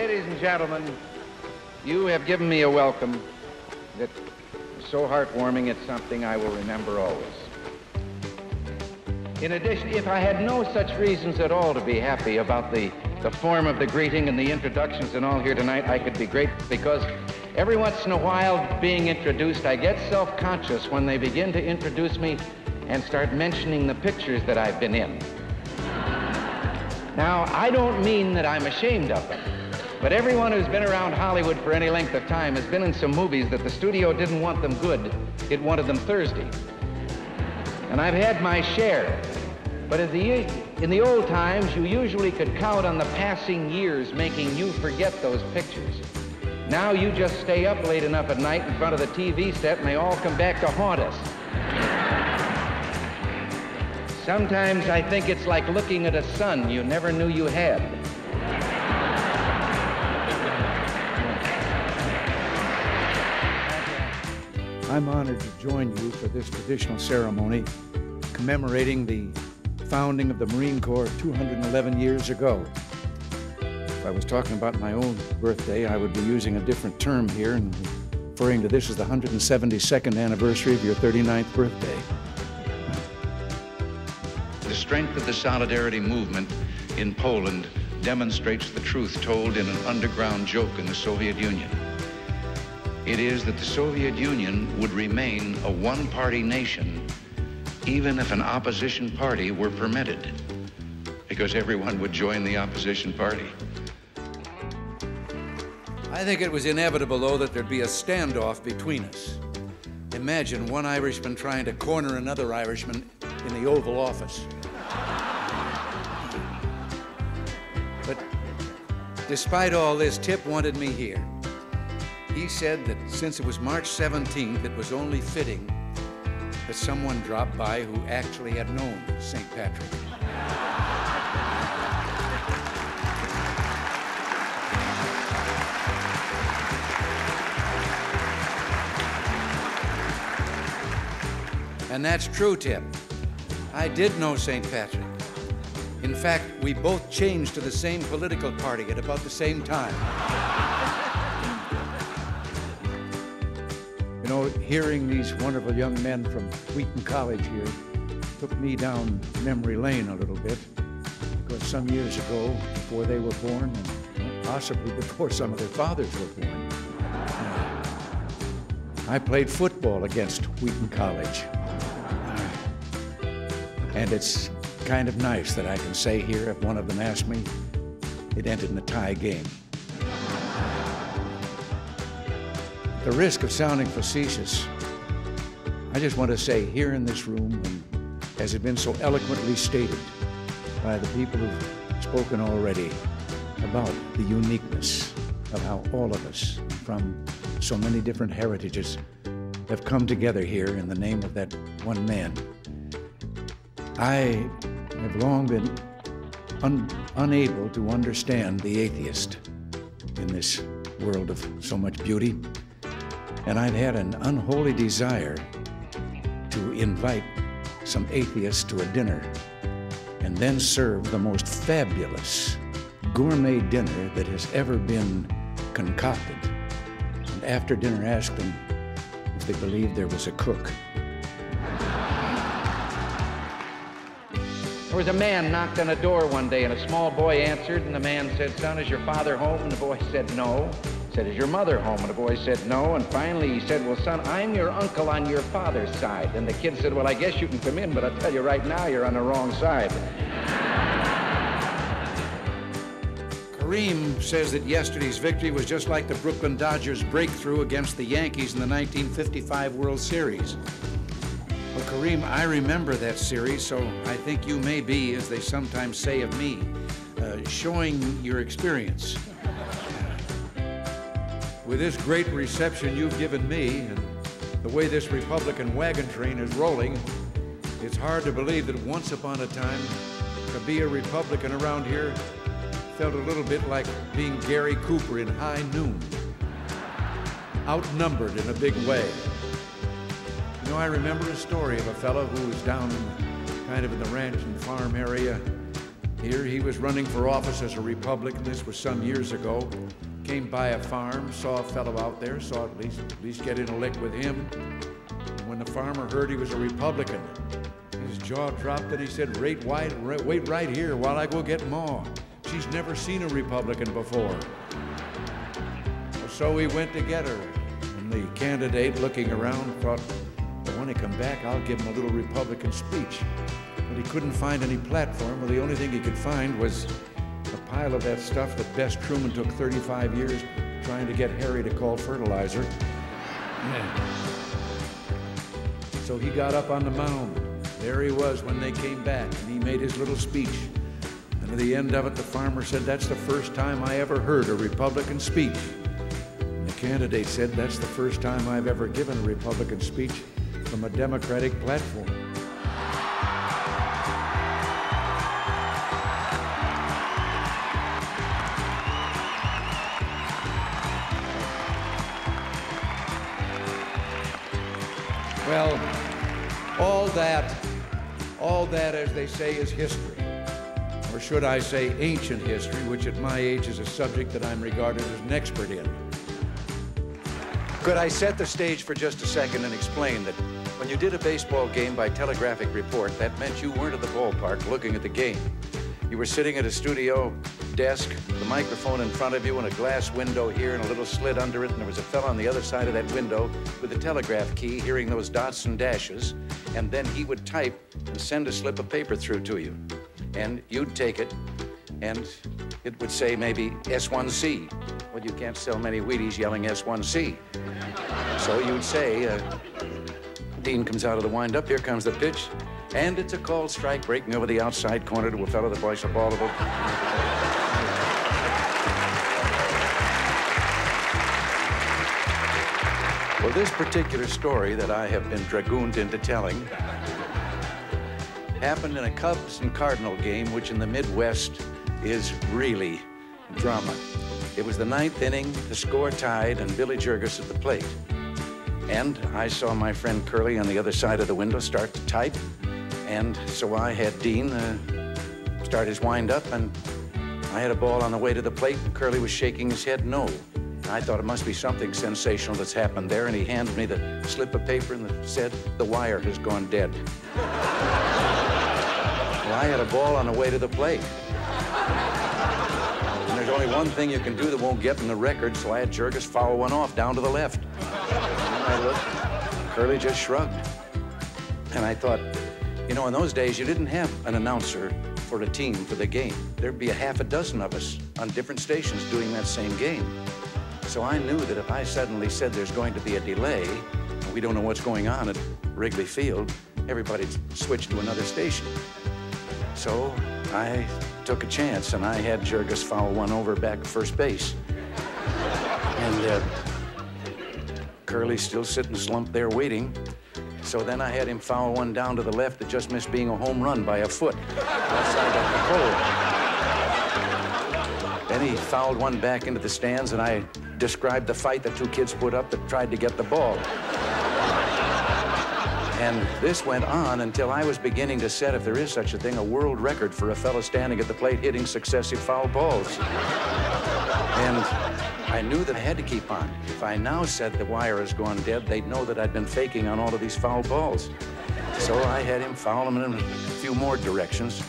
Ladies and gentlemen, you have given me a welcome that is so heartwarming, it's something I will remember always. In addition, if I had no such reasons at all to be happy about the form of the greeting and the introductions and all here tonight, I could be grateful because every once in a while, being introduced, I get self-conscious when they begin to introduce me and start mentioning the pictures that I've been in. Now, I don't mean that I'm ashamed of them, but everyone who's been around Hollywood for any length of time has been in some movies that the studio didn't want them good, it wanted them Thursday. And I've had my share. But in the old times, you usually could count on the passing years making you forget those pictures. Now you just stay up late enough at night in front of the TV set and they all come back to haunt us. Sometimes I think it's like looking at a son you never knew you had. I'm honored to join you for this traditional ceremony commemorating the founding of the Marine Corps 211 years ago. If I was talking about my own birthday, I would be using a different term here and referring to this as the 172nd anniversary of your 39th birthday. The strength of the Solidarity movement in Poland demonstrates the truth told in an underground joke in the Soviet Union. It is that the Soviet Union would remain a one-party nation even if an opposition party were permitted, because everyone would join the opposition party. I think it was inevitable, though, that there'd be a standoff between us. Imagine one Irishman trying to corner another Irishman in the Oval Office. But despite all this, Tip wanted me here. He said that since it was March 17th, it was only fitting that someone dropped by who actually had known St. Patrick. And that's true, Tip. I did know St. Patrick. In fact, we both changed to the same political party at about the same time. You know, hearing these wonderful young men from Wheaton College here took me down memory lane a little bit, because some years ago, before they were born, and possibly before some of their fathers were born, I played football against Wheaton College. And it's kind of nice that I can say here, if one of them asked me, it ended in a tie game. At the risk of sounding facetious, I just want to say here in this room, and as has been so eloquently stated by the people who've spoken already about the uniqueness of how all of us from so many different heritages have come together here in the name of that one man. I have long been unable to understand the atheist in this world of so much beauty, and I've had an unholy desire to invite some atheists to a dinner and then serve the most fabulous gourmet dinner that has ever been concocted, and after dinner ask them if they believed there was a cook. There was a man knocked on a door one day, and a small boy answered, and the man said, "Son, is your father home?" And the boy said, "No." He said, "Is your mother home?" And the boy said, "No." And finally he said, "Well, son, I'm your uncle on your father's side." And the kid said, "Well, I guess you can come in, but I'll tell you right now, you're on the wrong side." Kareem says that yesterday's victory was just like the Brooklyn Dodgers' breakthrough against the Yankees in the 1955 World Series. Well, Kareem, I remember that series, so I think you may be, as they sometimes say of me, showing your experience. With this great reception you've given me, and the way this Republican wagon train is rolling, it's hard to believe that once upon a time, to be a Republican around here felt a little bit like being Gary Cooper in High Noon, outnumbered in a big way. You know, I remember a story of a fellow who was down kind of in the ranch and farm area, Here he was running for office as a Republican. This was some years ago. Came by a farm, saw a fellow out there, saw at least get in a lick with him. And when the farmer heard he was a Republican, his jaw dropped and he said, wait right here while I go get Ma. She's never seen a Republican before. So we went to get her. And the candidate, looking around, thought, well, when I come back, I'll give him a little Republican speech. But he couldn't find any platform. Well, the only thing he could find was a pile of that stuff that Bess Truman took 35 years trying to get Harry to call fertilizer. So he got up on the mound. There he was when they came back, and he made his little speech. And at the end of it, the farmer said, that's the first time I ever heard a Republican speech. And the candidate said, that's the first time I've ever given a Republican speech from a Democratic platform. Well, all that, as they say, is history. Or should I say ancient history, which at my age is a subject that I'm regarded as an expert in. Could I set the stage for just a second and explain that when you did a baseball game by telegraphic report, that meant you weren't at the ballpark looking at the game. You were sitting at a studio desk, the microphone in front of you, and a glass window here and a little slit under it, and there was a fellow on the other side of that window with a telegraph key hearing those dots and dashes, and then he would type and send a slip of paper through to you. And you'd take it, and it would say maybe S1C. Well, you can't sell many Wheaties yelling S1C. So you'd say, Dean comes out of the windup, here comes the pitch, and it's a called strike breaking over the outside corner to a fellow that plays a ball to the... Well, this particular story that I have been dragooned into telling happened in a Cubs and Cardinal game, which in the Midwest is really drama. It was the 9th inning, the score tied, and Billy Jurgis at the plate. And I saw my friend Curly on the other side of the window start to type, and so I had Dean start his wind-up, and I had a ball on the way to the plate, and Curly was shaking his head no. I thought it must be something sensational that's happened there, and he handed me the slip of paper and said, the wire has gone dead. Well, I had a ball on the way to the plate. And there's only one thing you can do that won't get in the record, so I had Jurgis foul one off down to the left. And I looked, Curly just shrugged. And I thought, you know, in those days, you didn't have an announcer for a team for the game. There'd be a half a dozen of us on different stations doing that same game. So I knew that if I suddenly said there's going to be a delay, and we don't know what's going on at Wrigley Field, everybody'd switch to another station. So I took a chance, and I had Jurgis foul one over back at first base. And Curly's still sitting slumped there waiting. So then I had him foul one down to the left that just missed being a home run by a foot outside of the pole. Then he fouled one back into the stands, and I described the fight the two kids put up that tried to get the ball. And this went on until I was beginning to set, if there is such a thing, a world record for a fellow standing at the plate hitting successive foul balls. And I knew that I had to keep on. If I now said the wire has gone dead, they'd know that I'd been faking on all of these foul balls. So I had him foul them in a few more directions.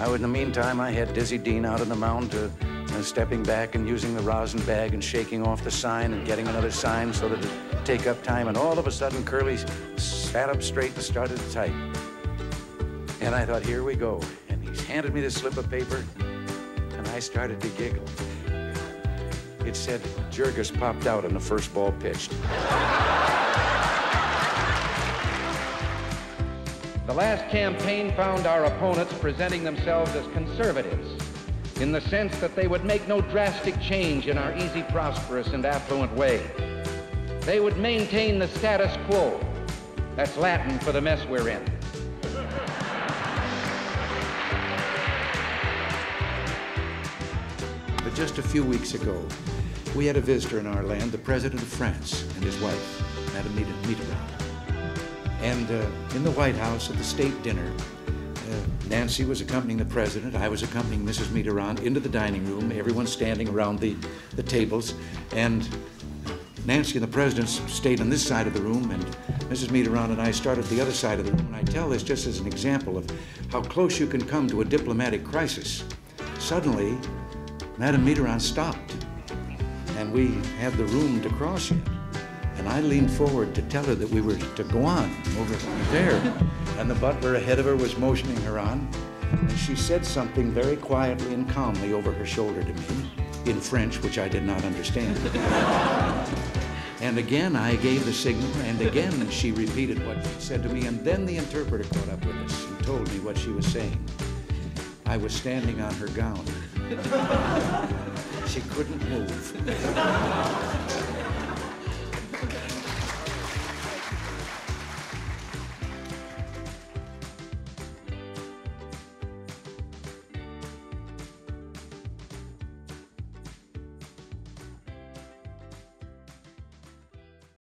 In the meantime, I had Dizzy Dean out on the mound stepping back and using the rosin bag and shaking off the sign and getting another sign so that it'd take up time. And all of a sudden, Curly sat up straight and started to type. And I thought, here we go. And he handed me this slip of paper, and I started to giggle. It said, Jurgis popped out on the first ball pitched. The last campaign found our opponents presenting themselves as conservatives, in the sense that they would make no drastic change in our easy, prosperous, and affluent way. They would maintain the status quo. That's Latin for the mess we're in. But just a few weeks ago, we had a visitor in our land, the President of France and his wife, Madame Mitterrand. And in the White House at the state dinner, Nancy was accompanying the president. I was accompanying Mrs. Mitterrand into the dining room. Everyone standing around the tables. And Nancy and the president stayed on this side of the room, and Mrs. Mitterrand and I started the other side of the room. And I tell this just as an example of how close you can come to a diplomatic crisis. Suddenly, Madame Mitterrand stopped, and we had the room to cross in. And I leaned forward to tell her that we were to go on over there. And the butler ahead of her was motioning her on. And she said something very quietly and calmly over her shoulder to me in French, which I did not understand. And again, I gave the signal, and again, she repeated what she said to me. And then the interpreter caught up with us and told me what she was saying. I was standing on her gown. She couldn't move.